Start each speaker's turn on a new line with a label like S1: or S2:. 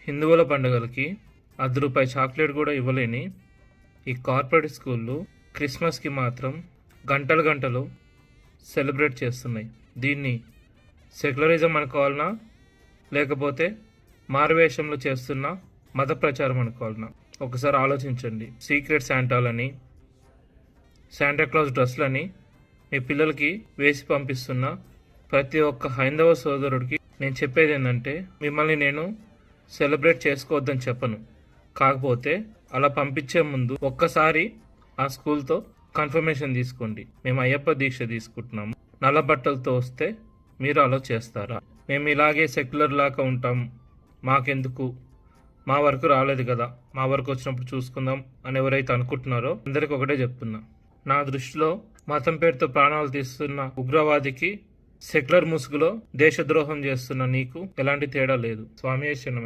S1: హిందువుల పండుగలకి రూ. 10 చాక్లెట్ కూడా ఇవ్వలేని ఈ కార్పొరేట్ స్కూళ్ళు క్రిస్మస్కి మాత్రం గంటలు గంటలు సెలబ్రేట్ చేస్తున్నాయి. దీన్ని సెక్యులరిజం అనుకోవాలనా, లేకపోతే మారువేషంలో చేస్తున్న మత ప్రచారం అనుకోవాలనా? ఒకసారి ఆలోచించండి. సీక్రెట్ శాంటాలని, శాంటాక్లాస్ డ్రెస్లని మీ పిల్లలకి వేసి పంపిస్తున్న ప్రతి ఒక్క హైందవ సోదరుడికి నేను చెప్పేది ఏంటంటే, మిమ్మల్ని నేను సెలబ్రేట్ చేసుకోవద్దని చెప్పను. కాకపోతే అలా పంపించే ముందు ఒక్కసారి ఆ స్కూల్తో కన్ఫర్మేషన్ తీసుకోండి. మేము అయ్యప్ప దీక్ష తీసుకుంటున్నాము, నల్ల బట్టలతో వస్తే మీరు అలా చేస్తారా? మేము ఇలాగే సెక్యులర్ లాగా ఉంటాం, మాకెందుకు, మా వరకు రాలేదు కదా, మా వరకు వచ్చినప్పుడు చూసుకుందాం అని ఎవరైతే అనుకుంటున్నారో అందరికి ఒకటే చెప్తున్నా. నా దృష్టిలో మతం పేరుతో ప్రాణాలు తీస్తున్న ఉగ్రవాదికి సెక్యులర్ ముసుగులో దేశద్రోహం చేస్తున్న నీకు ఎలాంటి తేడా లేదు. స్వామి శరణమయ్య.